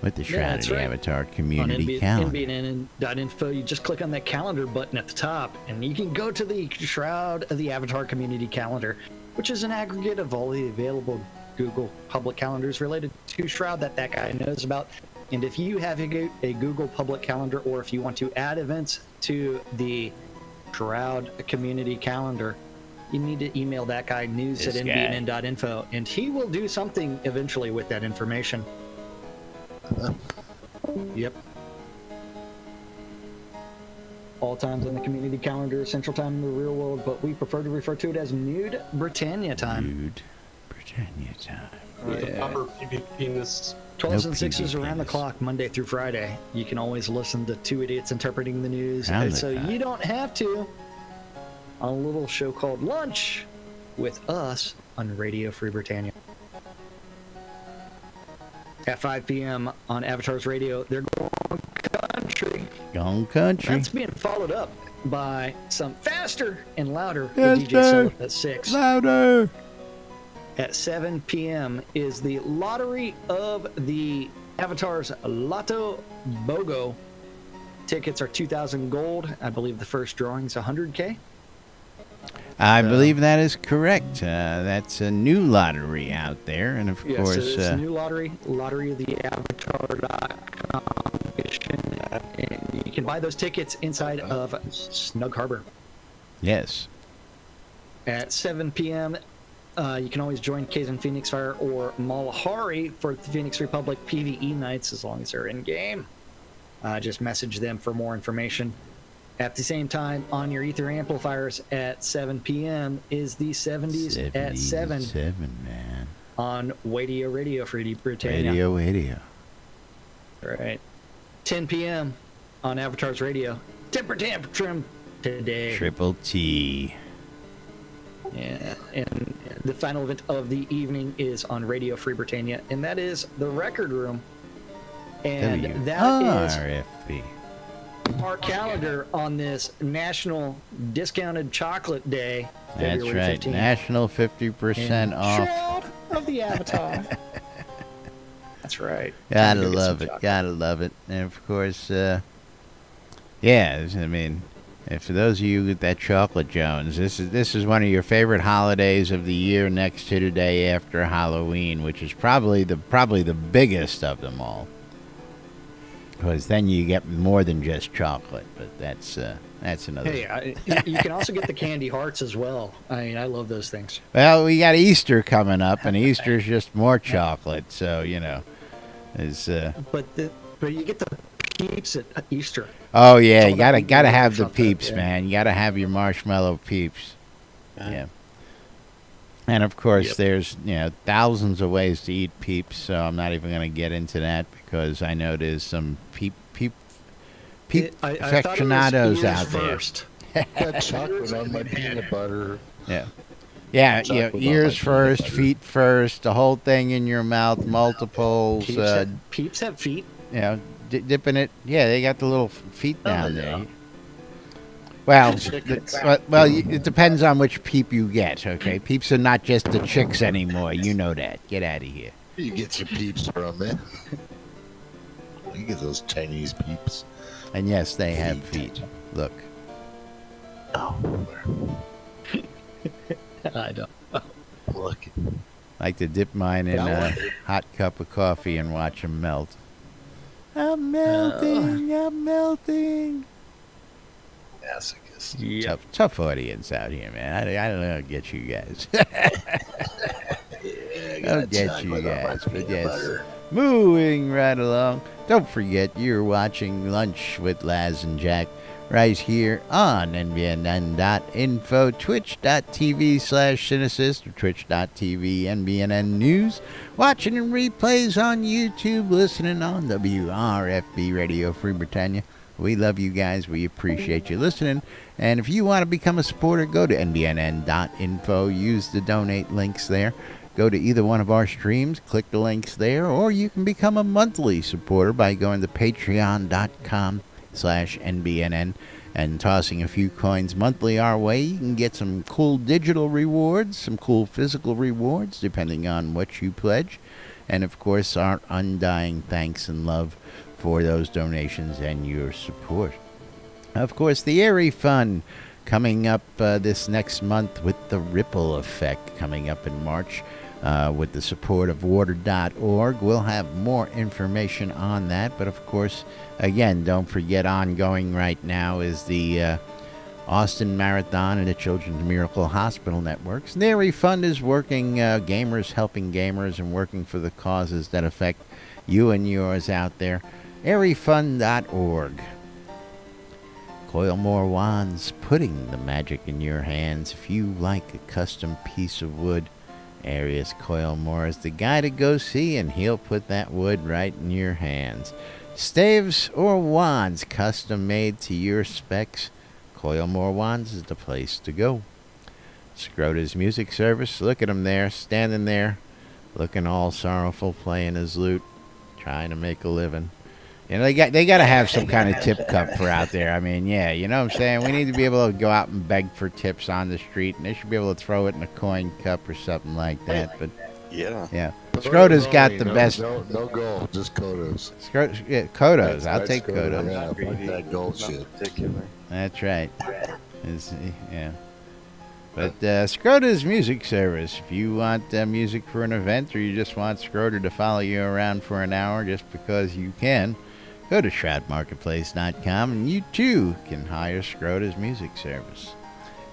with the Yeah, Shrouded that's right. Avatar On Community Calendar. NBNN.info, you just click on that calendar button at the top, and you can go to the Shroud of the Avatar Community Calendar, which is an aggregate of all the available Google public calendars related to Shroud that guy knows about. And if you have a Google public calendar, or if you want to add events to the Shroud Community Calendar, you need to email that guy, news@nbnn.info, and he will do something eventually with that information. Yep. All times on the community calendar, Central Time in the real world, but we prefer to refer to it as Nude Britannia time. Nude Britannia time. Yeah. Proper PvPness. 12s No and 6s around the PvPs. clock, Monday through Friday. You can always listen to two idiots interpreting the news, Round the so clock. you don't have to. On a little show called Lunch with us on Radio Free Britannia. At 5 p.m. on Avatar's Radio, they're going country. Gone country. That's being followed up by some faster and louder Yes, with DJ sir. Solo at 6. Louder. At 7 p.m. is the Lottery of the Avatar's Lotto BOGO. Tickets are 2,000 gold. I believe the first drawing is 100K. I believe that is correct. That's a new lottery out there, and of Yes, course, so it's a new lottery, Lottery of the Avatar.com. And you can buy those tickets inside of Snug Harbor. yes. At 7 p.m., you can always join Kazan Phoenix Fire or Malahari for the Phoenix Republic PvE nights as long as they're in game. Just message them for more information. At the same time, on your Ether amplifiers at 7 p.m. is the 70s at 7 man. on Radio Free Britannia. Radio. Right. 10 p.m. on Avatar's Radio. Temper Tantrum today. Triple T. Yeah, and the final event of the evening is on Radio Free Britannia, and that is the Record Room. And that is WRFB. our calendar on this National Discounted Chocolate Day. That's February right. 15th. National 50% off. Shroud of the Avatar. That's right. Gotta Time to go get some love it. chocolate. Gotta love it. And of course, yeah, I mean, and for those of you with that chocolate Jones, this is one of your favorite holidays of the year, next to the day after Halloween, which is probably the biggest of them all. Because then you get more than just chocolate, but that's another. Hey, you can also get the candy hearts as well. I mean, I love those things. Well, we got Easter coming up, and Easter's just more chocolate, so it's. But you get the peeps at Easter. Oh yeah, you all about gotta eating have the chocolate, peeps, yeah. man. You gotta have your marshmallow peeps. Yeah. Yeah. And of course, Yep. there's thousands of ways to eat peeps, so I'm not even gonna get into that because I know there's some peep I thought it was aficionados ears out there. first. Got chocolate on my peanut butter. Yeah. Yeah, Chocolate on ears my first, peanut butter. feet first, the whole thing in your mouth, multiples. Peeps have feet. Dipping it. Yeah, they got the little feet down yeah. there. Well, Chickens. it depends on which peep you get. Okay, peeps are not just the chicks anymore. You know that. Get out of here. You get your peeps from it. You get those Chinese peeps. And yes, they have feet. Look. Oh, I don't. look. Like to dip mine in a hot cup of coffee and watch them melt. I'm melting. I'm melting. Masochist. Tough audience out here, man. I don't know how to get you guys. I'll get you guys. But yes, moving right along. Don't forget, you're watching Lunch with Laz and Jack right here on NBNN.info, twitch.tv/Cynicist, or twitch.tv NBNN News. Watching and replays on YouTube, listening on WRFB Radio Free Britannia. We love you guys. We appreciate you listening. And if you want to become a supporter, go to NBNN.info. Use the donate links there. Go to either one of our streams, click the links there, or you can become a monthly supporter by going to patreon.com/NBNN and tossing a few coins monthly our way. You can get some cool digital rewards, some cool physical rewards, depending on what you pledge. And, of course, our undying thanks and love for those donations and your support. Of course, the Airy Fund coming up this next month with the Ripple Effect coming up in March with the support of water.org. We'll have more information on that. But, of course, again, don't forget, ongoing right now is the Austin Marathon and the Children's Miracle Hospital Networks. The Airy Fund is working, gamers helping gamers and working for the causes that affect you and yours out there. airyfund.org. Coil more wands, putting the magic in your hands. If you like a custom piece of wood, Arius Coil More is the guy to go see, and he'll put that wood right in your hands. Staves or wands, custom made to your specs, Coil More Wands is the place to go. Scrota's Music Service, look at him there, standing there, looking all sorrowful, playing his lute, trying to make a living. You know, they got to have some kind of tip cup for out there. I mean, yeah, you know what I'm saying? We need to be able to go out and beg for tips on the street, and they should be able to throw it in a coin cup or something like that. But Yeah. Scrota's got the best. No gold, just Kodos. Kodos. I'll take Kodos. Yeah, fuck that gold shit. Particular. That's right. Yeah. But Scrota's Music Service. If you want music for an event, or you just want Scrota to follow you around for an hour just because you can, go to shroudmarketplace.com and you too can hire Scrota's Music Service.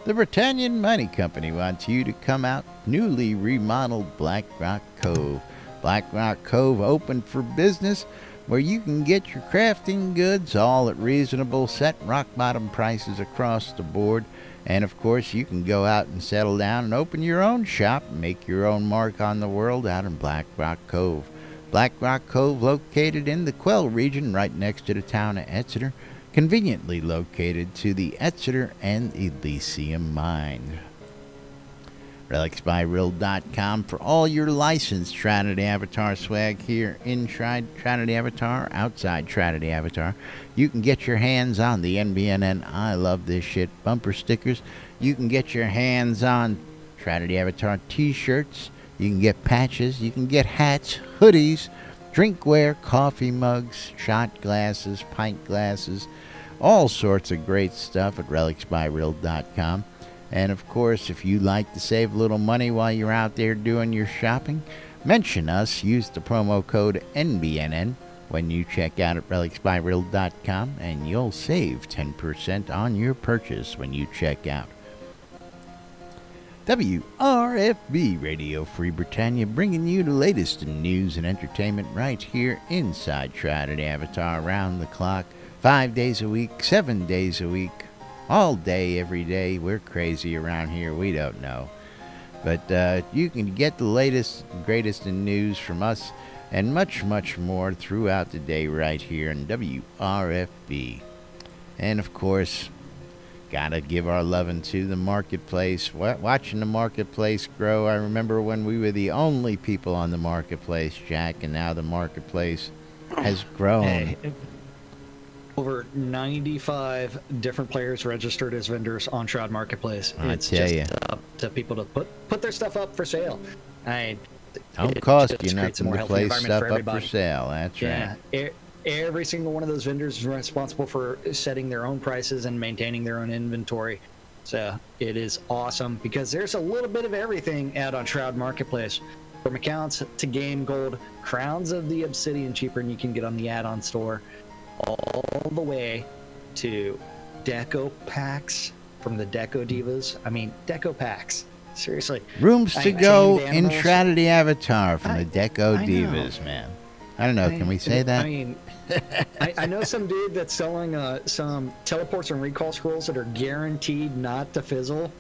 The Britannian Mining Company wants you to come out newly remodeled Black Rock Cove. Black Rock Cove open for business, where you can get your crafting goods all at reasonable set rock bottom prices across the board. And of course, you can go out and settle down and open your own shop and make your own mark on the world out in Black Rock Cove. Black Rock Cove, located in the Quell region right next to the town of Exeter, conveniently located to the Exeter and Elysium mine. RelicsByReal.com for all your licensed Shroud Avatar swag here inside Shroud Avatar, outside Shroud Avatar. You can get your hands on the NBNN I Love This Shit bumper stickers. You can get your hands on Shroud Avatar t-shirts. You can get patches. You can get hats, hoodies, drinkware, coffee mugs, shot glasses, pint glasses, all sorts of great stuff at RelicsByReal.com. And, of course, if you like to save a little money while you're out there doing your shopping, mention us. Use the promo code NBNN when you check out at RelicsByReal.com, and you'll save 10% on your purchase when you check out. WRFB Radio Free Britannia, bringing you the latest in news and entertainment right here inside Shroud Avatar, around the clock, 5 days a week, 7 days a week. All day, every day. We're crazy around here. We don't know. But you can get the latest, greatest in news from us and much, much more throughout the day right here in WRFB. And, of course, gotta give our loving to the marketplace. Watching the marketplace grow. I remember when we were the only people on the marketplace, Jack, and now the marketplace has grown. Hey, over 95 different players registered as vendors on Shroud Marketplace. It's just up to people to put their stuff up for sale. Don't cost you nothing to place stuff up for sale. That's right. Every single one of those vendors is responsible for setting their own prices and maintaining their own inventory. So it is awesome because there's a little bit of everything out on Shroud Marketplace. From accounts to game gold, crowns of the obsidian cheaper than you can get on the add-on store, all the way to deco packs from the deco divas. I mean, deco packs. Seriously. Rooms to go in Shroud Avatar from the deco divas, man. I don't know. Can we say that? I mean, I know some dude that's selling some teleports and recall scrolls that are guaranteed not to fizzle.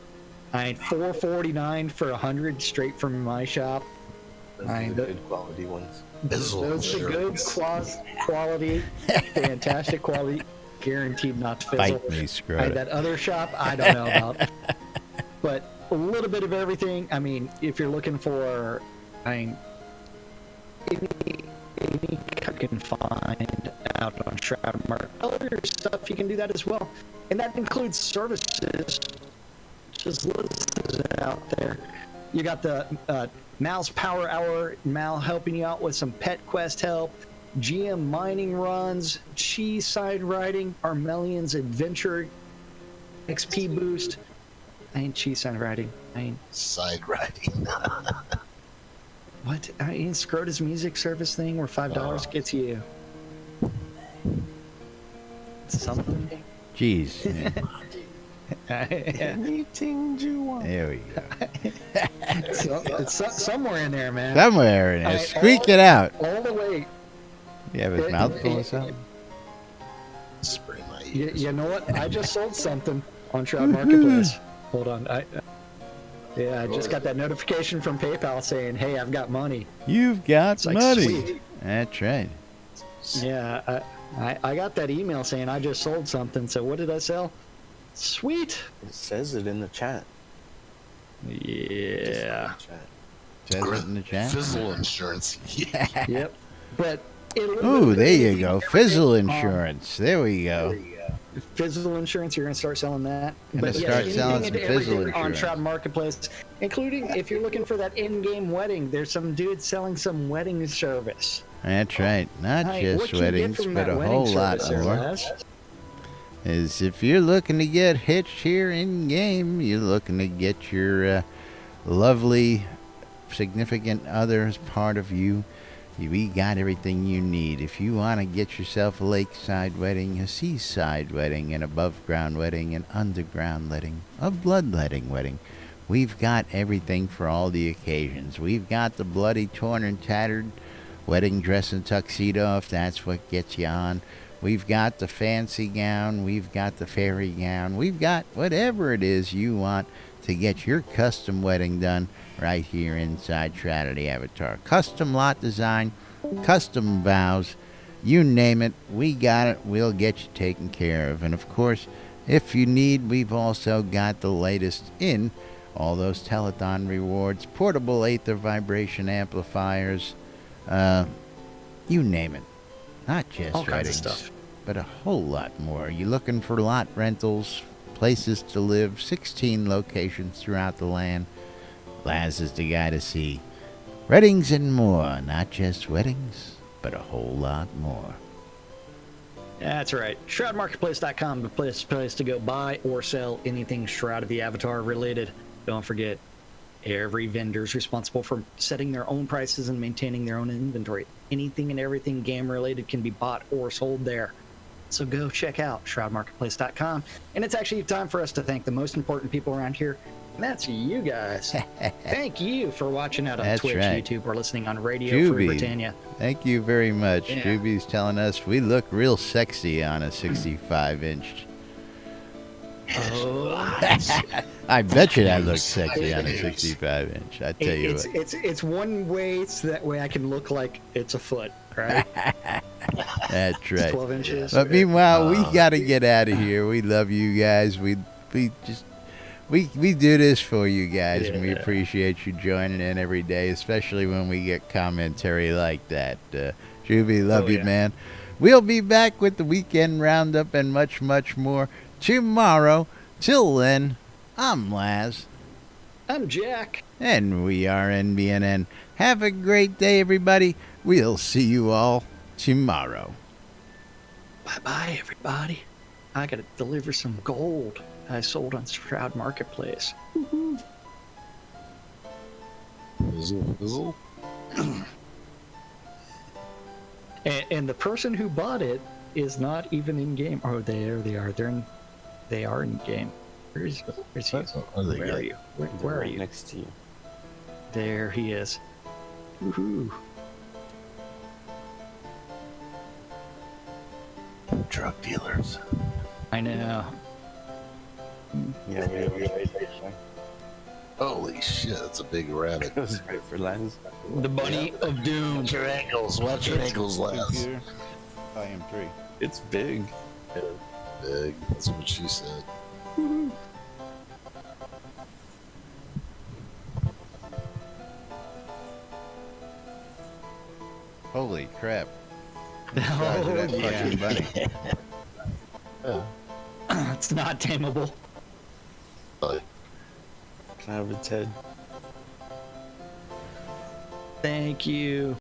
$4.49 for 100 straight from my shop. Those are the good quality ones. Those are good quality, fantastic quality, guaranteed not to fizzle. Fight me, Shroud. That other shop, I don't know about. But a little bit of everything. I mean, if you're looking for, any you can find out on Shroud Market. Other stuff, you can do that as well. And that includes services. Just listed out there. You got the Mal's Power Hour, Mal helping you out with some pet quest help, GM mining runs, Cheese side riding, Armelian's Adventure XP boost. Cheese side riding. Side riding. What? Scrota's music service thing where $5 gets you something. Jeez. Anything you want. There we go. It's somewhere in there, man. Somewhere in there. Squeak it out. All the way. You have his mouth full of something? Spray my ears. You know what? I just sold something on Shroud Marketplace. Hold on. I just got that notification from PayPal saying, "Hey, I've got money." You've got like, money. Sweet. That's right. Yeah, I got that email saying I just sold something. So what did I sell? Sweet. It says it in the chat. Yeah. Says it in the chat. Fizzle insurance. Yeah. Yep. But Ooh, there you go. Fizzle insurance. There we go. Fizzle insurance, you're going to start selling that. Gonna start selling some Fizzle on insurance. Shroud Marketplace, including if you're looking for that in-game wedding, there's some dude selling some wedding service. That's right. Not just weddings, but a whole lot more. Is if you're looking to get hitched here in game, you're looking to get your lovely significant other as part of you. We got everything you need. If you want to get yourself a lakeside wedding, a seaside wedding, an above-ground wedding, an underground wedding, a bloodletting wedding, we've got everything for all the occasions. We've got the bloody, torn, and tattered wedding dress and tuxedo, if that's what gets you on. We've got the fancy gown. We've got the fairy gown. We've got whatever it is you want to get your custom wedding done right here inside Shroud Avatar. Custom lot design, custom vows, You name it, we got it. We'll get you taken care of. And of course, if you need, we've also got the latest in all those telethon rewards, portable Aether vibration amplifiers, you name it. Not just All kinds of weddings, stuff. but a whole lot more. You looking for lot rentals, places to live, 16 locations throughout the land. Laz is the guy to see. Weddings and more. Not just weddings, but a whole lot more. That's right. ShroudMarketplace.com, the place to go buy or sell anything Shroud of the Avatar related. Don't forget, every vendor's responsible for setting their own prices and maintaining their own inventory. Anything and everything game related can be bought or sold there. So go check out ShroudMarketplace.com. And it's actually time for us to thank the most important people around here. And that's you guys. Thank you for watching out on That's Twitch, right. YouTube, or listening on Radio Free Juby. Britannia. Thank you very much. Yeah. Juby's telling us we look real sexy on a 65-inch. Oh, I bet you that looks sexy on a 65-inch. I tell you what. it's one way so that way I can look like it's a foot, right? That's It's right. 12 inches. But meanwhile, we got to get out of here. We love you guys. We do this for you guys, and we Yeah. appreciate you joining in every day, especially when we get commentary like that. Juby, love Oh, you, yeah. man. We'll be back with the weekend roundup and much, much more tomorrow. Till then, I'm Laz, I'm Jack. and we are NBNN. Have a great day, everybody. We'll see you all tomorrow. Bye-bye, everybody. I gotta deliver some gold I sold on Shroud Marketplace. Fizzle, fizzle. And the person who bought it is not even in game. Oh, there they are. They are in game. Where's he? What do they Where got? are you? Where are Right you? next to you. There he is. Woohoo! Drug dealers. I know. Yeah, we Holy shit, that's a big rabbit. goes right for Lance. The Bunny of Doom. Watch your ankles. Watch your ankles, Laz. Volume 3. It's big. Big. That's what she said. Holy crap. Oh, That yeah. fucking bunny. It's not tameable. But Can I have its head? Thank you.